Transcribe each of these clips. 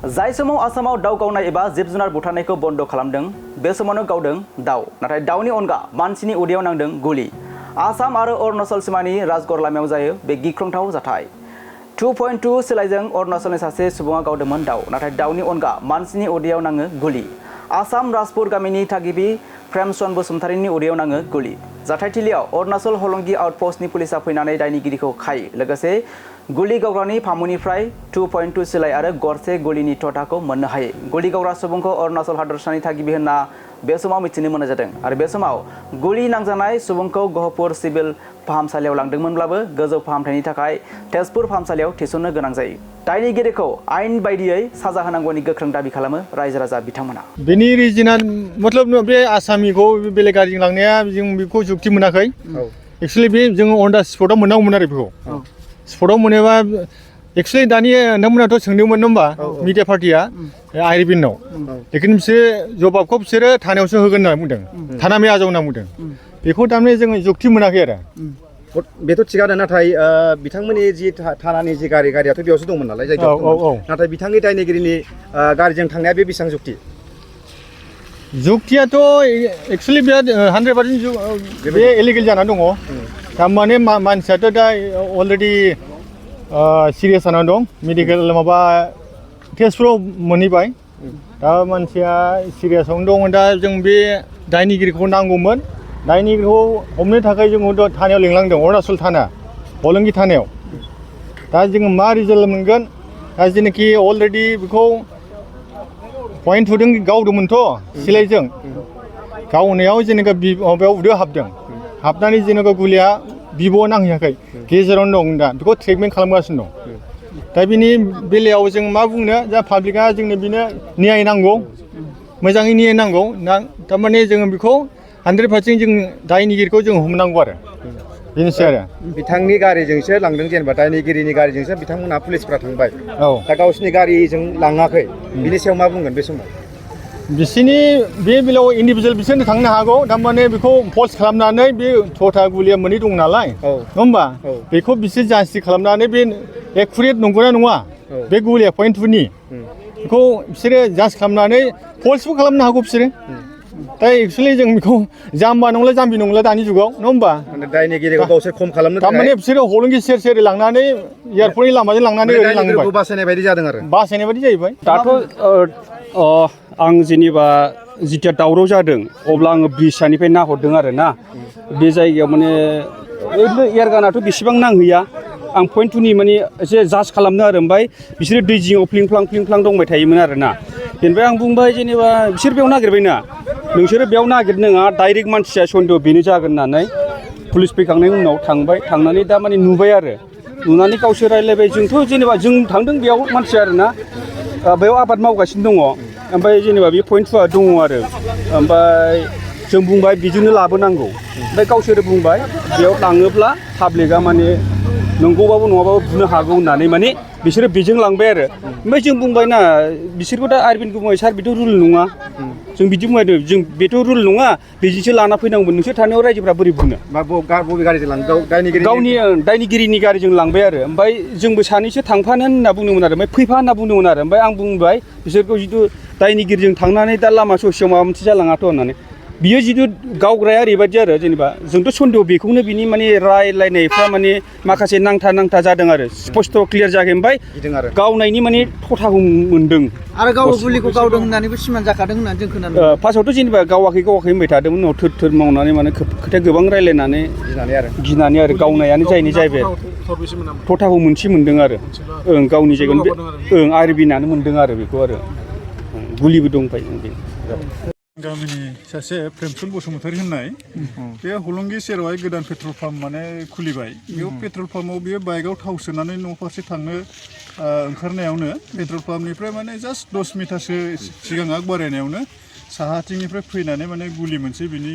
जाय समाव आसामाव दाउ गावनाय एबा जिब जुनार बुथारनायखौ बन्द खालामदों बे समावनो गावदों दाउ नाथाय दाउनि अनगा मानसिनि उदैयाव नांदों गुलि आसाम आरो अरुणाचल सीमानि राजगड़ लामायाव जायो बे गिख्रंथाव जाथाय 2.2 सिलाइजों अरुणाचलनि सासे सुबुङा गावदोंमोन दाउ नाथाय दाउनि अनगा मानसिनि उदैयाव नाङो गुलि आसाम राजपुर गामिनि थागिबि प्रेमचंद बसुमतारीनि उदैयाव नाङो गुलि जाथायथिलियाव अरुणाचल हलंगी आउटपोस्टनि पुलिसा फैनानै दायनिगिरिखौ खायो लोगोसे गुलि गावग्रानि फामुनिफ्राय 2.2 सिलाइ आरो गरसे गुलिनि थथाखौ मोननो हायो गुलि गावग्रा सुबुंखौ अरुणाचल हादरसानि थागिबि होनना बे समाव मिथिनो मोननाय जादों आरो बे समाव गुलि नांजानाय सुबुंखौ गहपुर सिभिल फाहामसालियाव लांदोंमोनब्लाबो गोजौ फाहामथायनि थाखाय तेजपुर फाहामसालियाव थिसननो गोनां जायो दायनिगिरिखौ आयेन बायदियै साजा होनांगौनि गोख्रों दाबि खालामो रायजो राजा बिथांमोना बेनि रिजोना मतलब बे आसामिखौ बेलेग गारिजों लांनाया जों बेखौ जुक्ति मोनाखै एक्चुअली बे जों अन दा स्पटआव मोननांगौमोन आरो बेखौ स्पटआव मोनोबा एक्चुअली दानि नोंथांमोनाथ' सोंदोंमोन होनबा मिडिया पार्टिया आइरिबिननाव लेकिन बिसोरो जबाबखौ बिसोरो थानायावसो होगोन होनना बुंदों थाना में आजाव होनना बुंदों बेखौ थारमाने जोङो जुक्ति मोनाखै आरो बेथ' थिगानो नाथाय बिथांमोननि जि थानानि जि गारियाथ' बेयावसो दंमोन नालाय जायगायाव नाथाय बिथांनि दायनिगिरिनि गारिजों थांनाया बे बेसेबां जुक्ति जुक्तियाथ' एक्चुअली बिराद 100% बे इलिगेल जानानै दङ थारमाने मानसियाथ' दा अलरेडि सिरियास जानानै दं मेडिकेल माबा टेस्टफ्राव मोनहैबाय दा मानसिया सिरियासआवनो दं दा जों बे दायनिगिरिखौ नांगौमोन दायनिगिरिखौ हमनो थाखाय जों थानायाव लिंलांदों अरुणाचल थाना हलंगी थानायाव दा जोङो मा रिजाल्ट मोनगोन दा जेनाखि अलरेडि बेखौ पइन्ट थुदों गावदोंमोनथ' सिलाइजों गावनायाव जेनेबा माबायाव उदैयाव हाबदों हाबनानै जेनेबा गुलिया बिब'आव नांहैयाखै गेजेरावनो दं दा बेखौ ट्रिटमेन्ट खालामगासिनो दं दा बिनि बेलायाव जों मा बुंनो दा पाब्लिकआ जोंनो बिनो न्याय नांगौ मोजाङै न्याय नांगौ थारमाने जोङो बेखौ 100% जों दायनिगिरिखौ जों हमनांगौ आरो बेनोसै आरो बिथांनि गारिजोंसो लांदों जेनेबा दायनिगिरिनि गारिजोंसो बिथांमोनहा पुलिसफ्रा थांबाय दा गावसिनि गारिजों लाङाखै बिनि सायाव मा बुंगोन बे समाव बिसोरनि बे बेलायाव इन्डिभिजुवेल बिसोरनो थांनो हागौ थारमाने बेखौ पस्ट खालामनानै बे थथा गुलिया मोननै दं नालाय नङा होमबा बेखौ बिसोर जास्टि खालामनानै बे एकुरेट नंगौना नङा बे गुलिया पइन्ट टुनि बेखौ बिसोरो जास्ट खालामनानै पस्टबो खालामनो हागौ बिसोरो दा एक्सुवेलि जों बेखौ जाम्बा नंला जाम्बि नंला दानि जुगाव नङा होमबा दायनिगिरिखौ गावसोर खम खालामनो थारमाने बिसोरो हलंगी सेर सेर लांनानै एयारपर्टनि लामाजों लांनानै ओरै लांबाय बासायनाय बायदि जादों आरो बासायनाय बायदि जाहैबाय दाथ' आं जेनेबा जिथिया दावराव जादों अब्ला आङो ब्रिजसानिफ्राय नाहरदों आरो ना बे जायगायाव माने ओरैनो एयारगानाथ' बेसेबां नांहैया आं पइन्ट टुनि माने एसे जास्ट खालामदों आरो ओमफ्राय बिसोरो दै जिङाव फ्लिंफ्लां दंबाय थायोमोन आरो ना बेनिफ्राय आं बुंबाय जेनेबा बिसोर बेयाव नागिरबायना नोंसोरो बेयाव नागिरनाङा डाइरेक्ट मानसिया सन्देह बेनो जागोन होननानै पुलिस फैखांनायनि उनाव थांनानै दा माने नुबाय आरो नुनानै गावसोर रायज्लायबाय जोंथ' जेनेबा जों थांदों बेयाव मानसि आरो ना बेयाव आबाद मावगासिनो दङ ओमफ्राय जेनेबा बे पइन्ट टुआ दङ आरो ओमफ्राय जों बुंबाय बिजोंनो लाबोनांगौ ओमफ्राय गावसोर बुंबाय बेयाव लाङोब्ला पाब्लिकआ माने नंगौबाबो नङाबाबो बुनो हागौ होननानै माने बिसोरो बेजों लांबाय आरो ओमफ्राय जों बुंबायना बिसोरबो दा आरबिनखौ बुंबाय सार बेथ' रुल नङा जों बिदि बुंबाय जों बेथ' रुल नङा बेजोंसो लाना फैनांगौमोन नोंसोर थानायाव रायजोफ्रा बोरै बुंनो बबे गारिजों लांदों गावनि दायनिगिरिनि गारिजों लांबाय आरो ओमफ्राय जोंबो सानैसो थांफानो होनना बुंदोंमोन आरो ओमफ्राय फैफा होनना बुंदोंमोन आरो ओमफ्राय आं बुंबाय बिसोरखौ जिथु दायनिगिरिजों थांनानै दा लामा ससेयाव माबा मोनसे जालाङाथ' होननानै बियो जिथु गावग्राया ओरैबायदि आरो जेनेबा जोंथ' सन्देह बेखौनो बिनि माने रायलायनायफ्रा माने माखासे नांथा जादों आरो स्पष्ट क्लियार जायाखै ओमफ्य गावनायनि माने थथाखौ मोन्दों आरो गाव गुलिखौ गावदों होननानैबो सिमान जाखादों होननानै जों खोनादों फार्स्टआवथ' जेनेबा गावाखै होनबाय थादोंमोन उनाव थोर मावनानै माने खोथाया गोबां रायलायनानै गिनानै आरो गावनायानो जाहैबाय थथाखौ मोनसे मोन्दों आरो गावनि जायगायाव आरबिनानो मोन्दों आरो बेखौ आरो गुलिबो दंफायो गामिनि सासे प्रेमचंद बसुमतारी होननाय बे हलंगी सेरावहाय गोदान पेट्रल पाम्प माने खुलिबाय बेयाव पेट्रल पाम्पआव बेयो बाइकआव थाव सोनानै न' फारसे थांनो ओंखारनायावनो पेट्रल पाम्पनिफ्राय माने जास्ट 10 मिटारसो सिगां आग बारायनायावनो साहाथिंनिफ्राय फैनानै माने गुलि मोनसे बिनि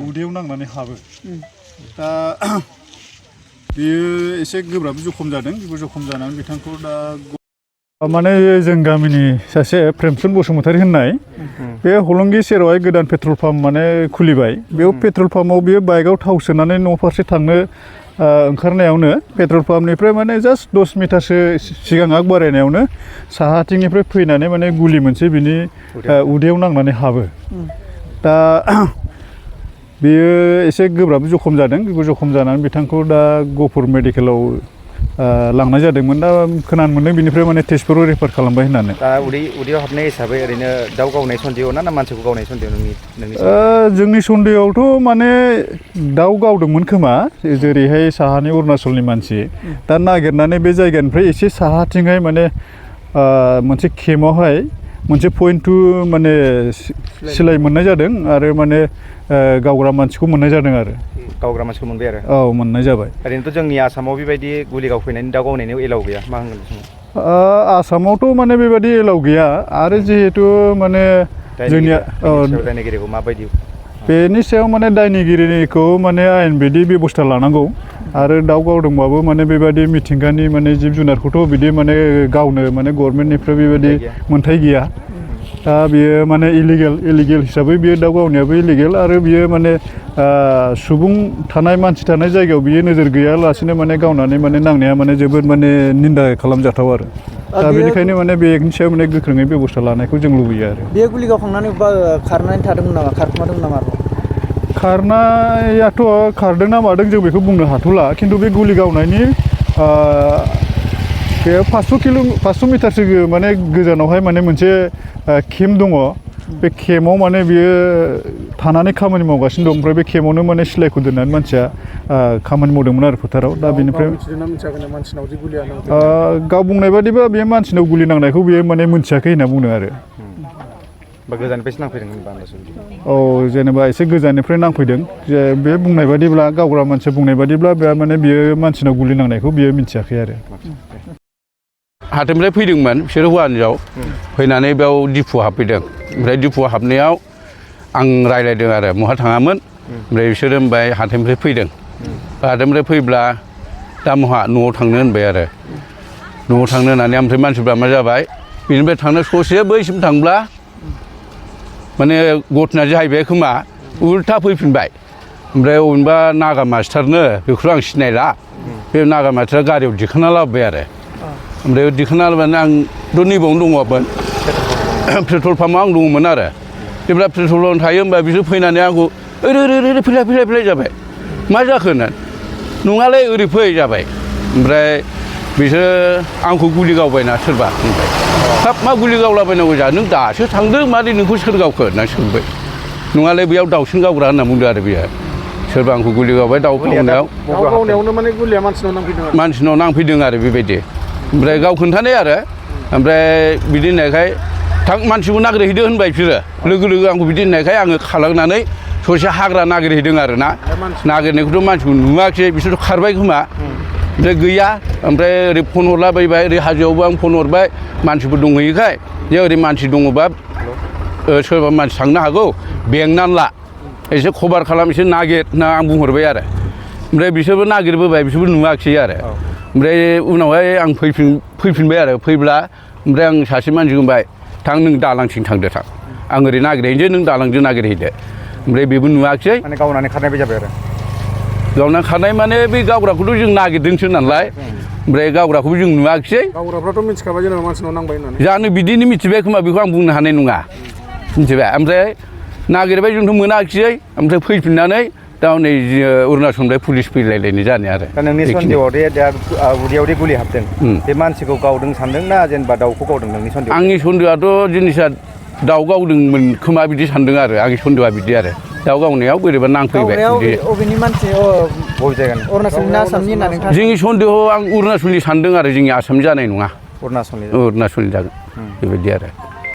उदैयाव नांनानै हाबो दा बेयो एसे गोब्राब जखम जादों बेबो जखम जानानै बिथांखौ दा माने जों गामिनि सासे प्रेमचंद बसुमतारी होननाय बे हलंगी सेरावहाय गोदान पेट्रल पाम्प माने खुलिबाय बेयाव पेट्रल पाम्पआव बेयो बाइकआव थाव सोनानै न' फारसे थांनो ओंखारनायावनो पेट्रल पाम्पनिफ्राय माने जास्ट 10 मिटारसो सिगां आग बारायनायावनो साहाथिंनिफ्राय फैनानै माने गुलि मोनसे बिनि उदैयाव नांनानै हाबो दा बेयो एसे गोब्राब जखम जादों जखम जानानै बिथांखौ दा गहपुर मेडिकेलाव लांनाय जादोंमोन दा खोनानो मोनदों बिनिफ्राय माने तेजपुराव रेफार खालामबाय होननानै दा उदैयाव हाबनाय हिसाबै ओरैनो दाउ गावनाय सन्देह ना मानसिखौ गावनाय सन्देह नोंनि जोंनि सन्देहआवथ' माने दाउ गावदोंमोन खोमा जेरैहाय साहानि अरुणाचलनि मानसि दा नागिरनानै बे जायगानिफ्राय एसे साहाथिंहाय माने मोनसे केम्पआवहाय मोनसे पइन्ट टु माने सिलाइ मोननाय जादों आरो माने गावग्रा मानसिखौ मोननाय जादों आरो गावग्रा मानसिखौ मोनबाय आरो औ मोननाय जाबाय ओरैनोथ' जोंनि आसामाव बेबायदि गुलि गावफैनायनि दाउ गावनायनि एलाव गैया मा होनगोन बे समाव आसामावथ' माने बेबायदि एलाव गैया आरो जिहेतु माने जोंनिया दायनिगिरिखौ माबायदि बेनि सायाव माने दायनिगिरिखौ माने आयेन बायदि बेबस्था लानांगौ आरो दाउ गावदोंबाबो माने बेबायदि मिथिंगानि माने जिब जुनारखौथ' बिदि माने गावनो माने गभर्नमेन्टनिफ्राय बेबायदि मोन्थाय गैया दा बियो माने इलिगेल हिसाबै बियो दाउ गावनायाबो इलिगेल आरो बियो माने सुबुं थानाय मानसि थानाय जायगायाव बियो नोजोर गैयालासेनो माने गावनानै माने नांनाया माने जोबोद माने निन्दा खालामजाथाव आरो दा बेनिखायनो माने बेनि सायाव माने गोख्रोङै बेबस्था लानायखौ जों लुबैयो आरो बे गुलि गावखांनानै खारनानै थादोंमोन नामा खारखुमादोंमोन नामा खारनायाथ' खारदों ना मादों जों बेखौ बुंनो हाथ'ला खिन्थु बे गुलि गावनायनि बे 500 मिटारसो माने गोजानावहाय माने मोनसे केम्प दङ बे केम्पआव माने बियो थानानै खामानि मावगासिनो दं ओमफ्राय बे केम्पआवनो माने सिलाइखौ दोननानै मानसिया खामानि मावदोंमोन आरो फोथाराव दा बेनिफ्राय गाव बुंनाय बादिबा बे मानसिनाव गुलि नांनायखौ बियो माने मोनथियाखै होनना बुंदों आरो गोजाननिफ्रायसो नांफैदों होनबा औ जेनेबा एसे गोजाननिफ्राय नांफैदों जे बे बुंनाय बादिब्ला गावग्रा मानसि बुंनाय बादिब्ला बे माने बियो मानसिनाव गुलि नांनायखौ बियो मिथियाखै आरो हाथाइनिफ्राय फैदोंमोन बिसोर हौवा हिन्जाव फैनानै बेयाव डिपु हाबफैदों ओमफ्राय डिपु हाबनायाव आं रायज्लायदों आरो बहा थाङामोन ओमफ्राय बिसोरो होनबाय हाथाइनिफ्राय फैदों हाथाइनिफ्राय फैब्ला दा महा न'आव थांनो होनबाय आरो न'आव थांनो होननानै ओमफ्राय मानसिफ्रा मा जाबाय बेनिफ्राय थांनो ससे बैसिम थांब्ला माने घटना जाहैबाय खोमा उल्था फैफिनबाय ओमफ्राय अबेबा नागा मास्टारनो बेखौ आं सिनायला बे नागा मास्टारा गारियाव दिखांना लाबोबाय आरो ओमफ्राय दिखांना लाबोनानै आंथ' नैबावनो दङमोन पेट्रल पाम्पआव आं दङमोन आरो जेब्ला पेट्रल पाम्पआव थायो होमबा बिसोर फैनानै आंखौ ओरै फैलाय जाबाय मा जाखो होननानै नङालै ओरै फै जाबाय ओमफ्राय बिसोरो आंखौ गुलि गावबायना सोरबा होनबाय हाब मा गुलि गावलाबायनांगौ जा नों दासो थांदों मादै नोंखौ सोर गावखो होननानै सोंबाय नङालै बेयाव दाउसिन गावग्रा होनना बुंदों आरो बेयो सोरबा आंखौ गुलि गावबाय दाउ गावनायावनो माने गुलिया मानसिनाव नांफैदों आरो बेबायदि ओमफ्राय गाव खोन्थानाय आरो ओमफ्राय बिदि होननायखाय थां मानसिखौ नागिरहैदो होनबाय बिसोरो लोगो आंखौ बिदि होननायखाय आङो खालामनानै ससे हाग्रा नागिरहैदों आरो ना नागिरनायखौथ' मानसिखौ नुवाखिसै बिसोरथ' खारबाय खोमा ओमफ्राय गैया ओमफ्राय ओरै फन हरलाबायबाय ओरै हाजोआवबो आं फन हरबाय मानसिफोर दंहैयोखाय जे ओरै मानसि दङबा सोरबा मानसि थांनो हागौ बेंनानै ला एसे खबर खालाम एसे नागिर होनना आं बुंहरबाय आरो ओमफ्राय बिसोरबो नागिरबोबाय बिसोरबो नुवाखिसै आरो ओमफ्राय उनावहाय आं फैफिनबाय आरो फैब्ला ओमफ्राय आं सासे मानसि बुंबाय थां नों दालांथिं थांदो थां आं ओरै नागिरहैनोसै नों दालांजों नागिरहैदो ओमफ्राय बेबो नुवाखिसै माने गावनानै खारनायबो जाबाय आरो गावनानै खारनाय माने बे गावग्राखौथ' जों नागिरदोंसो नालाय ओमफ्राय गावग्राखौबो जों नुवाखिसै गावग्राफ्राथ' मिथिखाबाय जेनेबा मानसिनाव नांबाय होननानै जानो बिदिनो मिथिबाय खोमा बेखौ आं बुंनो हानाय नङा मिथिबाय ओमफ्राय नागिरबाय जोंथ' मोनाखिसै ओमफ्राय फैफिननानै दा नै अरुणाचलनिफ्राय पुलिस फैलायलायनाय जानाय आरो दा नोंनि सन्देहआव दे दा उदैयाव दे गुलि हाबदों बे मानसिखौ गावदों सानदों ना जेनेबा दाउखौ गावदों नोंनि सन्देह आंनि सन्देहआथ' जिनिसा दाउ गावदोंमोन खोमा बिदि सानदों आरो आंनि सन्देहआ बिदि आरो दाउ गावनायाव बोरैबा नांफैबाय अबेनि मानसि बबे जायगानि अरुणाचलनि ना आसामनि होनना नोंथाङा जोंनि सन्देहआव आं अरुणाचलनि सानदों आरो जोंनि आसामनि जानाय नङा अरुणाचलनि जागोन बेबायदि आरो